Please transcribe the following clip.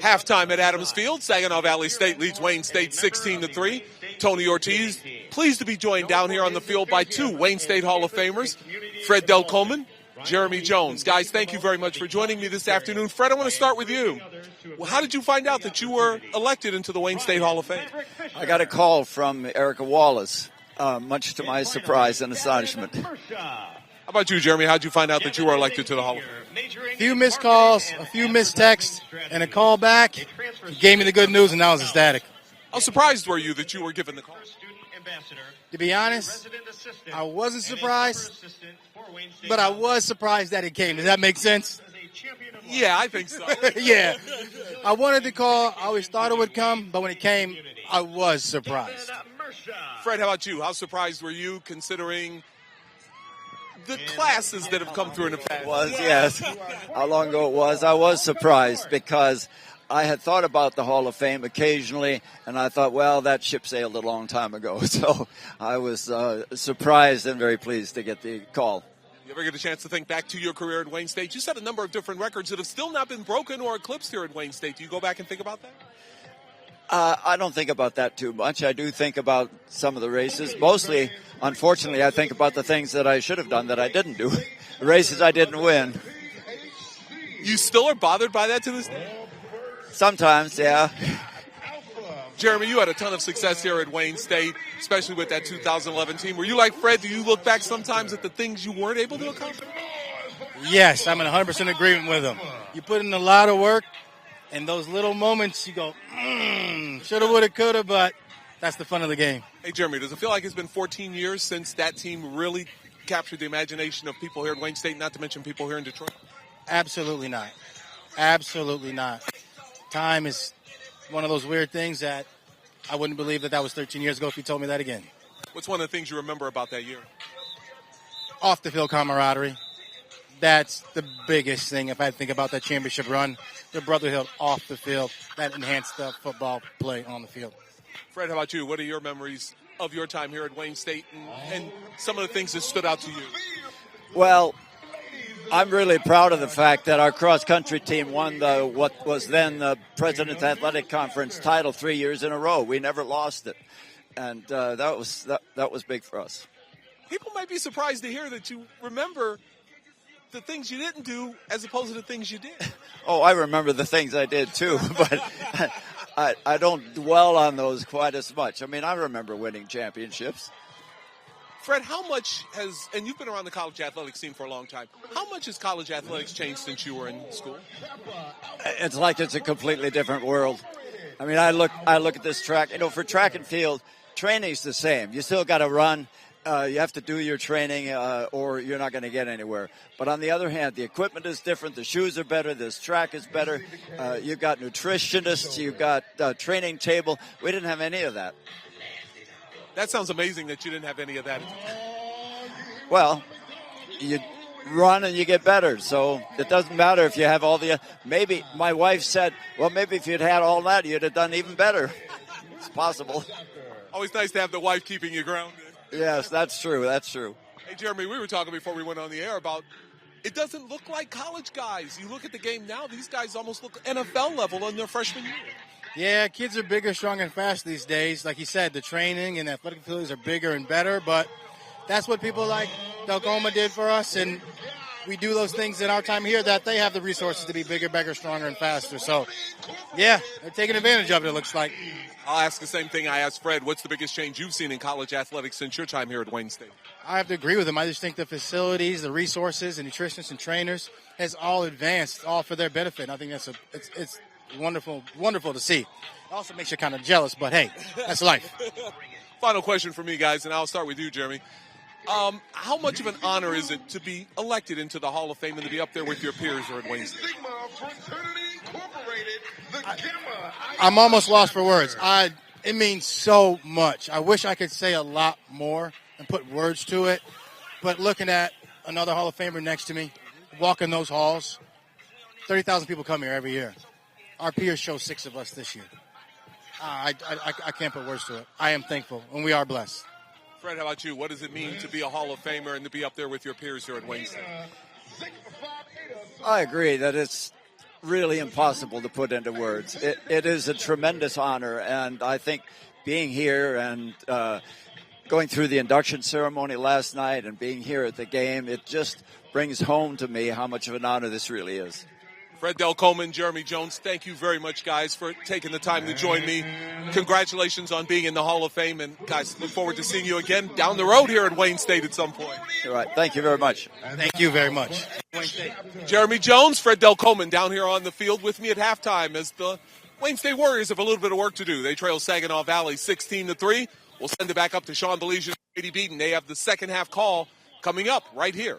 Halftime at Adams Field, Saginaw Valley State leads Wayne State 16-3. Tony Ortiz pleased to be joined down here on the field by two Wayne State Hall of Famers, Fred Delcomyn, Jeremy Jones. Guys, thank you very much for joining me this afternoon. Fred, I want to start with you. Well, how did you find out that you were elected into the Wayne State Hall of Fame? I got a call from Erica Wallace, much to my surprise and astonishment. How about you, Jeremy? How did you find out that you were elected to the Hall of Fame? A few missed calls, a few missed texts, and a call back. He gave me the good news, and I was ecstatic. How surprised were you that you were given the call? To be honest, I wasn't surprised, but I was surprised that it came. Does that make sense? Yeah, I think so. Yeah. I wanted the call. I always thought it would come, but when it came, I was surprised. Fred, how about you? How surprised were you considering the classes that have come through in the past? Yes. How long ago it was? I was surprised because I had thought about the Hall of Fame occasionally, and I thought, well, that ship sailed a long time ago. So I was surprised and very pleased to get the call. You ever get a chance to think back to your career at Wayne State? You set a number of different records that have still not been broken or eclipsed here at Wayne State. Do you go back and think about that? I don't think about that too much. I do think about some of the races. Mostly, unfortunately, I think about the things that I should have done that I didn't do. The races I didn't win. You still are bothered by that to this day? Sometimes, yeah. Jeremy, you had a ton of success here at Wayne State, especially with that 2011 team. Were you like Fred? Do you look back sometimes at the things you weren't able to accomplish? Yes, I'm in 100% agreement with him. You put in a lot of work, and those little moments you go, shoulda, woulda, coulda, but that's the fun of the game. Hey, Jeremy, does it feel like it's been 14 years since that team really captured the imagination of people here at Wayne State, not to mention people here in Detroit? Absolutely not. Absolutely not. Time is one of those weird things that I wouldn't believe that was 13 years ago if you told me that again. What's one of the things you remember about that year? Off the field camaraderie. That's the biggest thing. If I think about that championship run, the brotherhood off the field, that enhanced the football play on the field. Fred, how about you? What are your memories of your time here at Wayne State and some of the things that stood out to you? Well, I'm really proud of the fact that our cross-country team won what was then the President's Athletic Conference title 3 years in a row. We never lost it, and that was big for us. People might be surprised to hear that you remember the things you didn't do as opposed to the things you did. Oh, I remember the things I did too, but I don't dwell on those quite as much. I mean, I remember winning championships. Fred, how much has, and you've been around the college athletics scene for a long time, how much has college athletics changed since you were in school? It's like it's a completely different world. I mean, I look at this track, for track and field, training's the same. You still got to run. You have to do your training or you're not going to get anywhere. But on the other hand, the equipment is different. The shoes are better. This track is better. You've got nutritionists. You've got training table. We didn't have any of that. That sounds amazing that you didn't have any of that. Well, you run and you get better. So it doesn't matter if you have all the... Maybe my wife said, well, maybe if you'd had all that, you'd have done even better. It's possible. Always nice to have the wife keeping you grounded. Yes, that's true. That's true. Hey, Jeremy, we were talking before we went on the air about it doesn't look like college guys. You look at the game now, these guys almost look NFL level in their freshman year. Yeah, kids are bigger, stronger, and fast these days. Like you said, the training and athletic facilities are bigger and better, but that's what people like Delcomyn did for us, and we do those things in our time here that they have the resources to be bigger, better, stronger, and faster. So, yeah, they're taking advantage of it, it looks like. I'll ask the same thing I asked Fred. What's the biggest change you've seen in college athletics since your time here at Wayne State? I have to agree with him. I just think the facilities, the resources, the nutritionists and trainers has all advanced, all for their benefit. I think it's wonderful to see. It also makes you kind of jealous, but hey, that's life. Final question for me, guys, and I'll start with you, Jeremy. How much of an honor is it to be elected into the Hall of Fame and to be up there with your peers here at Wayne State? I'm almost lost for words. It means so much. I wish I could say a lot more and put words to it, but looking at another Hall of Famer next to me, walking those halls, 30,000 people come here every year. Our peers show 6 of us this year. I can't put words to it. I am thankful, and we are blessed. Fred, how about you? What does it mean to be a Hall of Famer and to be up there with your peers here at Wayne State? I agree that really impossible to put into words. It is a tremendous honor, and I think being here and going through the induction ceremony last night and being here at the game, it just brings home to me how much of an honor this really is. Fred Delcomyn, Jeremy Jones, thank you very much, guys, for taking the time to join me. Congratulations on being in the Hall of Fame, and guys, look forward to seeing you again down the road here at Wayne State at some point. All right. Thank you very much. Thank you very much. Jeremy Jones, Fred Delcomyn down here on the field with me at halftime as the Wayne State Warriors have a little bit of work to do. They trail Saginaw Valley 16-3. We'll send it back up to Sean Belize and Brady Beaton. They have the second half call coming up right here